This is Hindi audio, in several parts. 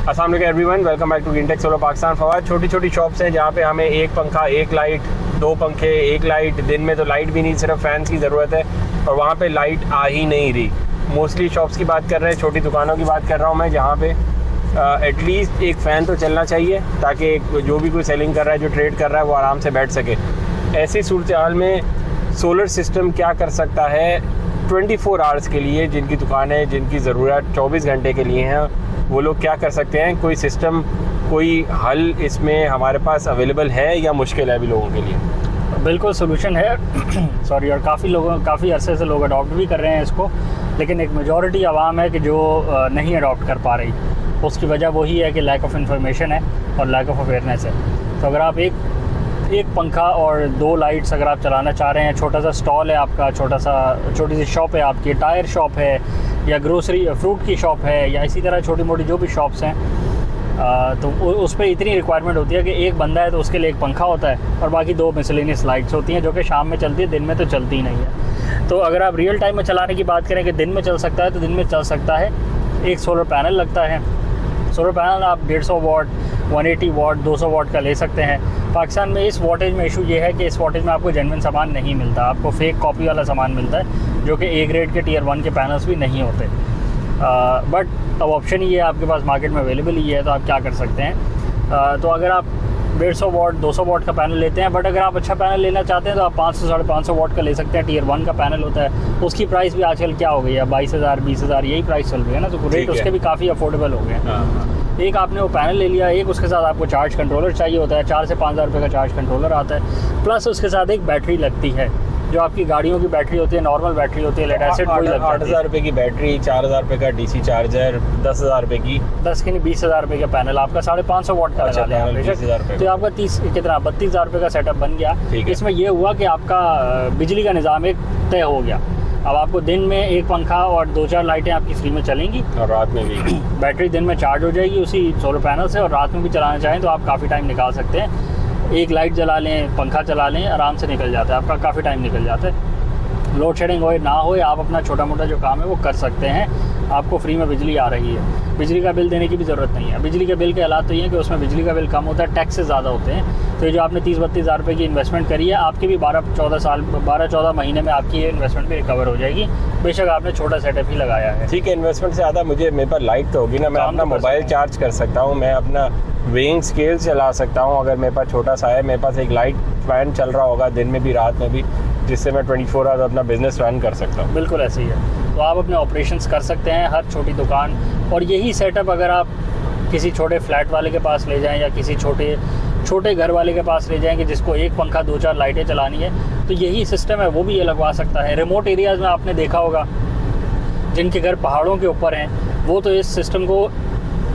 अस्सलाम वालेकुम everyone, welcome back to Greentech solar Pakistan. Fawad, छोटी छोटी शॉप्स हैं जहाँ पे हमें एक पंखा, एक लाइट, दो पंखे, एक लाइट, दिन में तो लाइट भी नहीं, सिर्फ फैंस की ज़रूरत है और वहाँ पे लाइट आ ही नहीं रही। मोस्टली शॉप्स की बात कर रहे हैं, छोटी दुकानों की बात कर रहा हूँ मैं, जहाँ पे एटलीस्ट एक फ़ैन तो चलना चाहिए ताकि जो भी कोई सेलिंग कर रहा है, जो ट्रेड कर रहा है, वो आराम से बैठ सके। ऐसी सूरत हाल में सोलर सिस्टम क्या कर सकता है 24 आवर्स के लिए, जिनकी दुकानें, जिनकी ज़रूरत 24 घंटे के लिए हैं, वो लोग क्या कर सकते हैं? कोई सिस्टम, कोई हल इसमें हमारे पास अवेलेबल है या मुश्किल है अभी लोगों के लिए? बिल्कुल सोल्यूशन है सॉरी। और काफ़ी अरसे से लोग अडॉप्ट भी कर रहे हैं इसको, लेकिन एक मेजॉरिटी आवाम है कि जो नहीं अडॉप्ट कर पा रही। उसकी वजह वही है कि लैक ऑफ इन्फॉर्मेशन है और लैक ऑफ अवेयरनेस है। तो अगर आप एक पंखा और दो लाइट्स अगर आप चलाना चाह रहे हैं, छोटा सा स्टॉल है आपका, छोटी सी शॉप है आपकी, टायर शॉप है या ग्रोसरी फ्रूट की शॉप है या इसी तरह छोटी मोटी जो भी शॉप्स हैं, तो उस पर इतनी रिक्वायरमेंट होती है कि एक बंदा है तो उसके लिए एक पंखा होता है और बाकी दो मिसलेनियस लाइट्स होती हैं जो कि शाम में चलती है, दिन में तो चलती ही नहीं है। तो अगर आप रियल टाइम में चलाने की बात करें कि दिन में चल सकता है, तो दिन में चल सकता है। एक सोलर पैनल लगता है। सोलर पैनल आप 150 वाट, 180 वाट, 200 वाट का ले सकते हैं। पाकिस्तान में इस वाटेज में इशू ये है कि इस वाटेज में आपको जेन्युइन सामान नहीं मिलता, आपको फेक कॉपी वाला सामान मिलता है जो कि ए ग्रेड के टियर 1 के पैनल्स भी नहीं होते। बट अब ऑप्शन ही है आपके पास, मार्केट में अवेलेबल ही है, तो आप क्या कर सकते हैं। तो अगर आप 150 वाट, 200 वाट का पैनल लेते हैं, बट अगर आप अच्छा पैनल लेना चाहते हैं तो आप 500 साढ़े 500 वाट का ले सकते हैं। टियर 1 का पैनल होता है, उसकी प्राइस भी आजकल क्या हो गई है, 22,000 20,000 यही प्राइस चल रही है ना, तो रेट उसके भी काफ़ी अफोर्डेबल हो गए। एक आपने वो पैनल ले लिया, एक उसके साथ आपको चार्ज कंट्रोलर चाहिए होता है, 4 से 5 हज़ार रुपये का चार्ज कंट्रोलर आता है, प्लस उसके साथ एक बैटरी लगती है जो आपकी गाड़ियों की बैटरी होती है, नॉर्मल बैटरी होती है, लेड एसिड वही लगता है। 8,000 रुपये की बैटरी, 4,000 रुपये का डीसी चार्जर, 10,000 रुपये की 20,000 रुपये का पैनल आपका 550 वाट का लगा लिया, तो आपका 32,000 रुपये का सेटअप बन गया। इसमें यह हुआ कि आपका बिजली का निज़ाम एक तय हो गया। अब आपको दिन में एक पंखा और 2-4 लाइटें आपकी फ्री में चलेंगी और रात में भी बैटरी दिन में चार्ज हो जाएगी उसी सोलर पैनल से, और रात में भी चलाना चाहें तो आप काफ़ी टाइम निकाल सकते हैं। एक लाइट जला लें, पंखा चला लें, आराम से निकल जाता है आपका, काफ़ी टाइम निकल जाता है। लोड शेडिंग हो ना हो, आप अपना छोटा मोटा जो काम है वो कर सकते हैं। आपको फ्री में बिजली आ रही है, बिजली का बिल देने की भी ज़रूरत नहीं है। बिजली के बिल के हालात तो ये हैं कि उसमें बिजली का बिल कम होता है, टैक्स से ज़्यादा होते हैं। तो ये जो आपने 30-32 हज़ार रुपये की इन्वेस्टमेंट करी है, आपके भी 12-14 महीने में आपकी ये इन्वेस्टमेंट भी रिकवर हो जाएगी, बेशक आपने छोटा सेटअप ही लगाया है। ठीक है, इन्वेस्टमेंट से ज़्यादा मेरे पास लाइट तो होगी ना, मैं अपना मोबाइल चार्ज कर सकता हूँ, मैं अपना वेइंग स्केल चला सकता हूँ। अगर मेरे पास छोटा सा है, मेरे पास एक लाइट फैन चल रहा होगा दिन में भी रात में भी, जिससे मैं 24 आवर्स अपना बिजनेस रन कर सकता हूँ। बिल्कुल ऐसे ही है। तो आप अपने ऑपरेशंस कर सकते हैं हर छोटी दुकान, और यही सेटअप अगर आप किसी छोटे फ्लैट वाले के पास ले जाएं या किसी छोटे घर वाले के पास ले जाएं कि जिसको एक पंखा 2-4 लाइटें चलानी है, तो यही सिस्टम है, वो भी ये लगवा सकता है। रिमोट एरियाज़ में आपने देखा होगा जिनके घर पहाड़ों के ऊपर हैं, वो तो इस सिस्टम को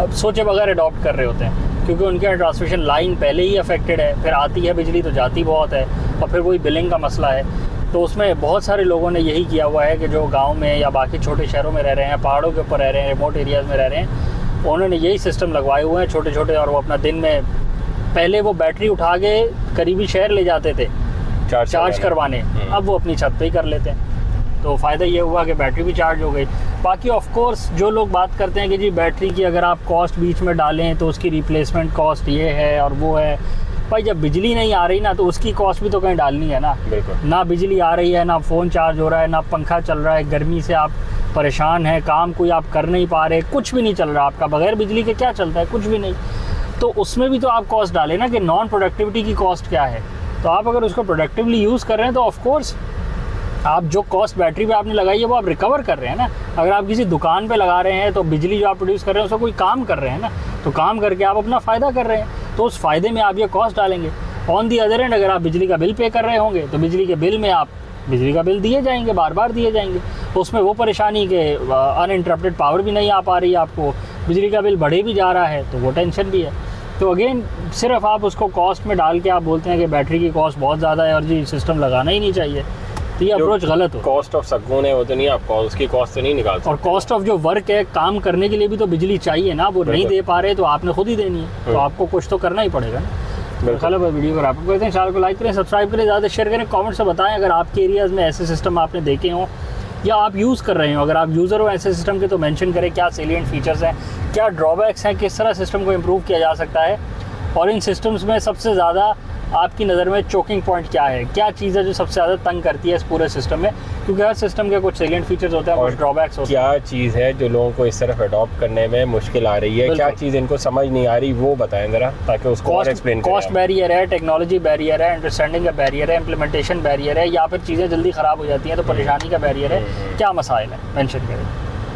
अब सोचे बगैर अडॉप्ट कर रहे होते हैं, क्योंकि उनके यहाँ ट्रांसमिशन लाइन पहले ही अफेक्टेड है, फिर आती है बिजली तो जाती बहुत है, और फिर वही बिलिंग का मसला है। तो उसमें बहुत सारे लोगों ने यही किया हुआ है कि जो गांव में या बाकी छोटे शहरों में रह रहे हैं, पहाड़ों के ऊपर रह रहे हैं, रिमोट एरियाज़ में रह रहे हैं, उन्होंने यही सिस्टम लगवाए हुए हैं छोटे छोटे, और वो अपना दिन में, पहले वो बैटरी उठा के करीबी शहर ले जाते थे चार्ज करवाने, अब वो अपनी छत पे ही कर लेते हैं। तो फ़ायदा ये हुआ कि बैटरी भी चार्ज हो गई। बाकी ऑफ कोर्स जो लोग बात करते हैं कि जी बैटरी की अगर आप कॉस्ट बीच में डालें तो उसकी रिप्लेसमेंट कॉस्ट ये है और वो है, भाई जब बिजली नहीं आ रही ना, तो उसकी कॉस्ट भी तो कहीं डालनी है ना। ना बिजली आ रही है, ना फ़ोन चार्ज हो रहा है, ना पंखा चल रहा है, गर्मी से आप परेशान हैं, काम कोई आप कर नहीं पा रहे, कुछ भी नहीं चल रहा आपका, बगैर बिजली के क्या चलता है, कुछ भी नहीं। तो उसमें भी तो आप कॉस्ट डालें ना कि नॉन प्रोडक्टिविटी की कॉस्ट क्या है। तो आप अगर उसको प्रोडक्टिवली यूज़ कर रहे हैं तो ऑफकोर्स आप जो कॉस्ट बैटरी पे आपने लगाई है वो आप रिकवर कर रहे हैं ना। अगर आप किसी दुकान पे लगा रहे हैं तो बिजली जो आप प्रोड्यूस कर रहे हैं उसको कोई काम कर रहे हैं ना, तो काम करके आप अपना फ़ायदा कर रहे हैं, तो उस फ़ायदे में आप ये कॉस्ट डालेंगे। ऑन दी अदर एंड अगर आप बिजली का बिल पे कर रहे होंगे तो बिजली के बिल में आप बिजली का बिल दिए जाएंगे, बार बार दिए जाएंगे, तो उसमें वो परेशानी कि अनइंटरप्टेड पावर भी नहीं आ पा रही है आपको, बिजली का बिल बढ़े भी जा रहा है, तो वो टेंशन भी है। तो अगेन सिर्फ आप उसको कॉस्ट में डाल के आप बोलते हैं कि बैटरी की कॉस्ट बहुत ज़्यादा है और जी सिस्टम लगाना ही नहीं चाहिए, तो ये अप्रोच गलत हो। कॉस्ट ऑफ सकून है वो तो नहीं, आप उसकी कॉस्ट तो नहीं निकाल सकते। और कॉस्ट ऑफ जो वर्क है, काम करने के लिए भी तो बिजली चाहिए ना, वो नहीं दे पा रहे तो आपने खुद ही देनी है, तो आपको कुछ तो करना ही पड़ेगा ना। चलो वीडियो को आप करते हैं, चैनल को लाइक करें, सब्सक्राइब करें, ज़्यादा शेयर करें, कमेंट से बताएं अगर आपके एरियाज़ में ऐसे सिस्टम आपने देखे हों या आप यूज़ कर रहे हो, अगर आप यूज़र हो ऐसे सिस्टम के तो मेंशन करें क्या सेलिएंट फीचर्स हैं, क्या ड्रॉबैक्स हैं, किस तरह सिस्टम को इम्प्रूव किया जा सकता है, और इन सिस्टम्स में सबसे ज़्यादा आपकी नज़र में चोकिंग पॉइंट क्या है, क्या चीज़ है जो सबसे ज़्यादा तंग करती है इस पूरे सिस्टम में, क्योंकि हर सिस्टम के कुछ सेलिएंट फीचर्स होते हैं और ड्रॉबैक्स होते हैं। क्या चीज़ है जो लोगों को इस तरफ अडॉप्ट करने में मुश्किल आ रही है, क्या चीज़ इनको समझ नहीं आ रही, वो बताएं ज़रा, ताकि उसको और एक्सप्लेन करें। कॉस्ट बैरियर है, टेक्नोलॉजी बैरियर है, अंडरस्टैंडिंग का बैरियर है, इम्प्लीमेंटेशन बैरियर है, या फिर चीज़ें जल्दी ख़राब हो जाती हैं तो परेशानी का बैरियर है, क्या मसाइल है, मेंशन करें।